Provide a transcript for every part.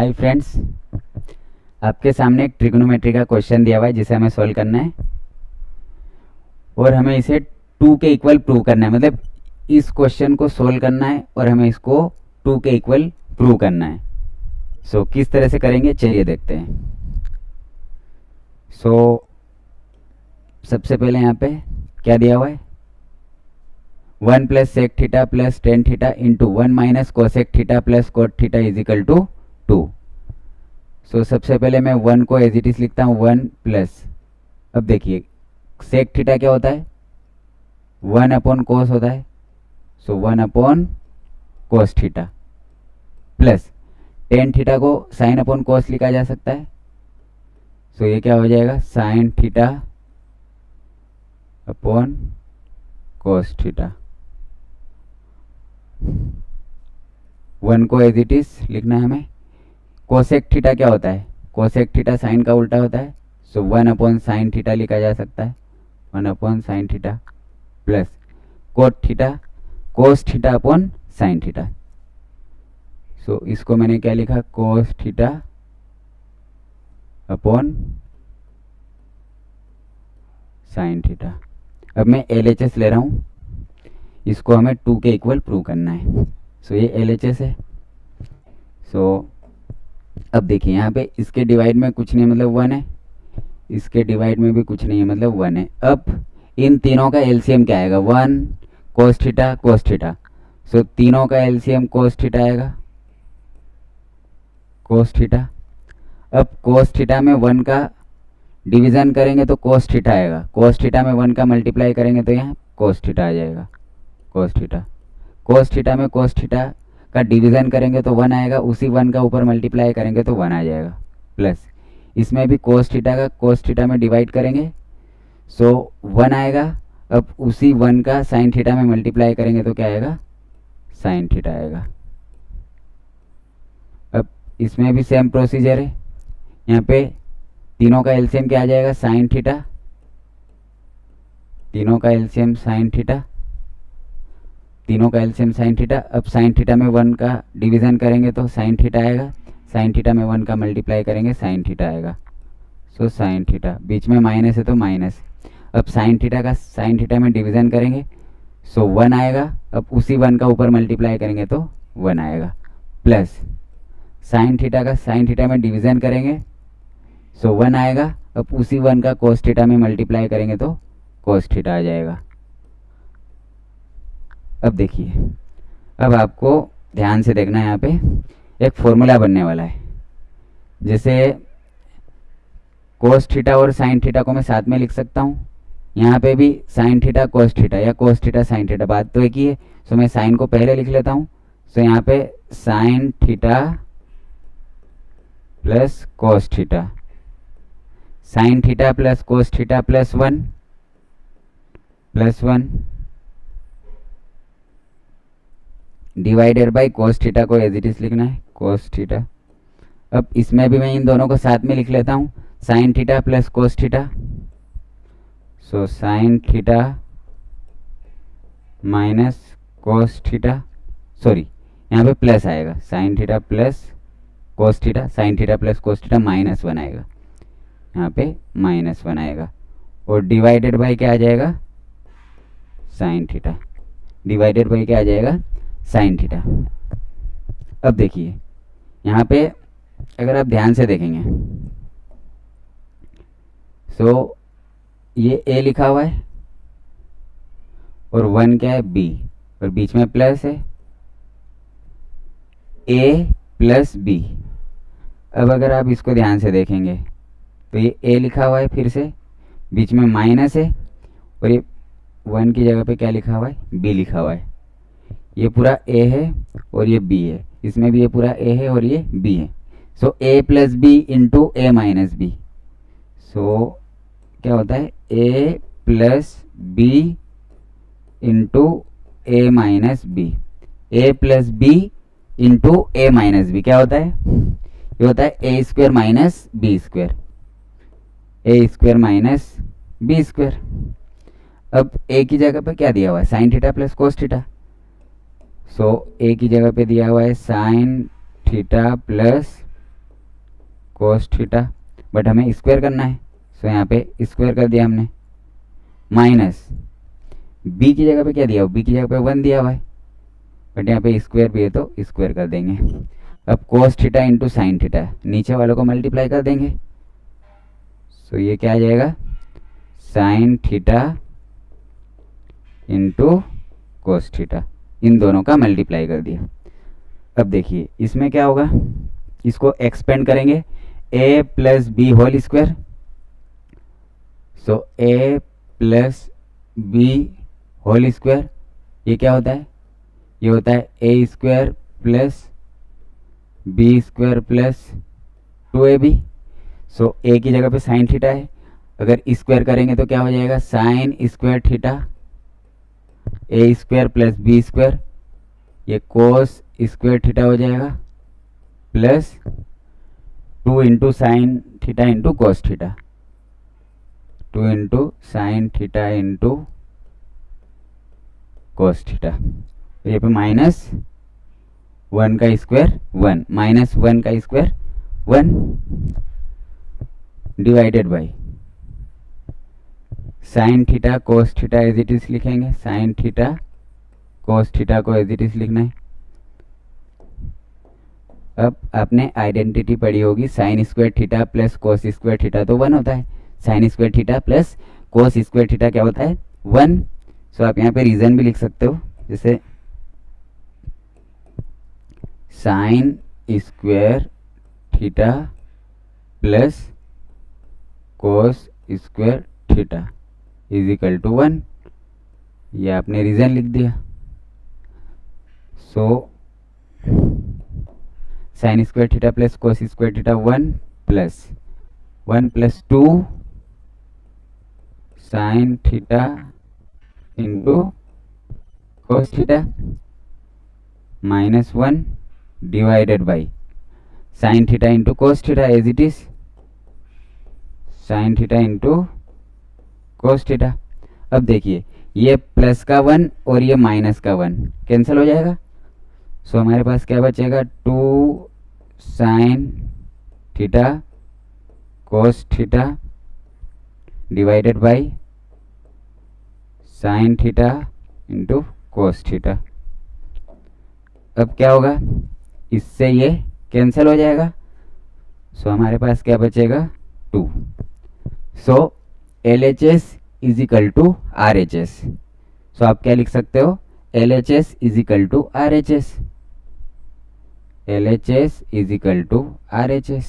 Hi friends, आपके सामने एक ट्रिग्नोमेट्री का क्वेश्चन दिया हुआ है जिसे हमें सॉल्व करना है और हमें इसे 2 के इक्वल प्रूव करना है। मतलब इस क्वेश्चन को सॉल्व करना है और हमें इसको 2 के इक्वल प्रूव करना है। सो किस तरह से करेंगे चलिए देखते हैं। सो सबसे पहले यहाँ पे क्या दिया हुआ है, 1 plus sec theta plus tan theta into 1 minus cosec theta plus cot theta is equal to 2। So सबसे पहले मैं 1 को एज इट इज लिखता हूँ 1 प्लस, अब देखिए सेक थीटा क्या होता है, 1 अपॉन कोस होता है। सो 1 upon cos theta plus tan theta को साइन अपॉन कोस लिखा जा सकता है। सो ये क्या हो जाएगा, sine theta upon cos theta. 1 को एज इट इज लिखना है हमें। कोसेक थीटा क्या होता है, कोसेक थीटा साइन का उल्टा होता है। सो 1 अपॉन साइन थीटा लिखा जा सकता है, 1 upon sine theta plus cot theta cos theta upon sine theta. So इसको मैंने क्या लिखा, cos theta upon sine theta. अब मैं LHS ले रहा हूँ, इसको हमें 2 के इक्वल प्रूव करना है। सो ये LHS है। सो अब देखिए यहाँ पे इसके डिवाइड में कुछ नहीं मतलब 1 है, इसके डिवाइड में भी कुछ नहीं है मतलब 1 है। अब इन तीनों का एलसीएम क्या आएगा, 1 कोस थीटा कोस थीटा। सो तीनों का एलसीएम कोस थीटा आएगा, कोस थीटा। अब कोस थीटा में 1 का डिवीजन करेंगे तो कोस थीटा आएगा, कोस थीटा में 1 का मल्टीप्लाई करेंगे तो यहाँ कोस थीटा आ जाएगा, कोस थीटा। कोस थीटा में कोस थीटा का डिवीजन करेंगे तो 1 आएगा, उसी 1 का ऊपर मल्टीप्लाई करेंगे तो 1 आ जाएगा प्लस इसमें भी कोस थीटा का कोस थीटा में डिवाइड करेंगे सो 1 आएगा। अब उसी 1 का साइन थीटा में मल्टीप्लाई करेंगे तो क्या आएगा, साइन थीटा आएगा। अब इसमें भी सेम प्रोसीजर है, यहाँ पे तीनों का एलसीएम क्या आ जाएगा, साइन थीटा, तीनों का एलसीएम साइन थीटा, तीनों का एलसीएम साइन थीटा। अब साइन थीटा में 1 का डिवीजन करेंगे तो साइन थीटा आएगा, साइन थीटा में 1 का मल्टीप्लाई करेंगे साइन थीटा आएगा। सो साइन थीटा, बीच में माइनस है तो माइनस। अब साइन थीटा का साइन थीटा में डिवीजन करेंगे सो 1 आएगा, अब उसी 1 का ऊपर मल्टीप्लाई करेंगे तो 1 आएगा प्लस साइन थीटा का साइन थीटा में डिवीजन करेंगे सो 1 आएगा, अब उसी 1 का कोस थीटा में मल्टीप्लाई करेंगे तो कोस थीटा आ जाएगा। अब देखिए, अब आपको ध्यान से देखना है, यहाँ पे एक फॉर्मूला बनने वाला है। जैसे कोस थीटा और साइन थीटा को मैं साथ में लिख सकता हूँ, यहाँ पे भी साइन थीटा कोस थीटा या कोस थीटा साइन थीटा, बात तो एक ही है। सो मैं साइन को पहले लिख लेता हूँ। सो यहाँ पे sign theta plus cos theta, sign theta plus cos theta plus 1 divided by cos theta को एज इट इज लिखना है, कोस थीटा। अब इसमें भी मैं इन दोनों को साथ में लिख लेता हूँ, sign theta plus cos theta. So sine theta minus cos theta, sorry यहाँ पे प्लस आएगा, sign theta plus cos theta, sign theta plus cos theta minus 1 आएगा, यहाँ पे माइनस 1 आएगा और डिवाइडेड बाई क्या आ जाएगा, साइन थीटा, डिवाइडेड बाई क्या आ जाएगा, साइन थीटा। अब देखिए यहाँ पे अगर आप ध्यान से देखेंगे सो ये a लिखा हुआ है और 1 क्या है, b, और बीच में प्लस है, a प्लस b। अब अगर आप इसको ध्यान से देखेंगे तो ये a लिखा हुआ है, फिर से बीच में माइनस है और ये 1 की जगह पे क्या लिखा हुआ है, b लिखा हुआ है। ये पूरा a है और ये b है, इसमें भी ये पूरा a है और ये b है। So a plus B into A minus B. So क्या होता है, a plus B into A minus B, A plus B into A minus B क्या होता है, ये होता है A square minus B square, A square minus B square. अब a की जगह पे क्या दिया हुआ है, sine theta plus cos theta. So a की जगह पे दिया हुआ है sine theta plus cos theta, but हमें स्क्वायर करना है, सो यहाँ पे स्क्वायर कर दिया हमने, माइनस बी की जगह पे क्या दिया, बी की जगह पे 1 दिया हुआ है, बट यहाँ पे स्क्वायर भी है तो स्क्वायर कर देंगे। अब cos theta into sine theta, नीचे वालों को मल्टीप्लाई कर देंगे, सो ये क्या आ जाएगा, sine theta into cos theta, इन दोनों का मल्टीप्लाई कर दिया। अब देखिए इसमें क्या होगा, इसको एक्सपेंड करेंगे, a plus b whole square, so a plus b whole square, ये क्या होता है, ये होता है a square plus b square plus 2ab। So a की जगह पे साइन थीटा है, अगर स्क्वायर करेंगे तो क्या हो जाएगा, sine square theta a square plus b square, ये कोस स्क्वायर थीटा हो जाएगा, plus 2 into sine theta into cos theta, 2 into sine theta into cos theta, ये पे माइनस 1 का स्क्वायर 1, माइनस 1 का square 1, divided by sine theta cos theta as it is लिखेंगे, sine theta cos theta को as it is लिखना है। अब आपने आइडेंटिटी पढ़ी होगी, sine square theta plus cos square theta तो 1 होता है, sine square theta plus cos square theta क्या होता है, 1। सो आप यहाँ पे रीजन भी लिख सकते हो, जैसे sine square theta plus cos square theta is equal to 1, ये आपने रीजन लिख दिया। So sine square theta plus cos square theta 1 plus 2 sine theta into cos theta minus 1 divided by sine theta into cos theta as it is, sine theta into cos theta. अब देखिए ये plus का 1 और ये minus का 1 cancel हो जाएगा, सो हमारे पास क्या बचेगा, 2 sine theta cos theta divided by sine theta into cos theta. अब क्या होगा, इससे ये कैंसिल हो जाएगा, सो हमारे पास क्या बचेगा, 2। So LHS is equal to RHS, so आप क्या लिख सकते हो, LHS is equal to RHS, LHS is equal to RHS,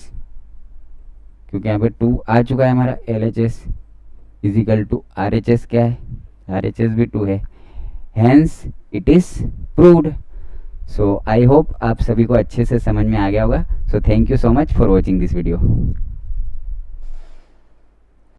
क्योंकि यहाँ पे 2 आ चुका है हमारा, LHS is equal to RHS क्या है, RHS भी 2 है, hence it is proved. So I hope आप सभी को अच्छे से समझ में आ गया होगा। So thank you so much for watching this video.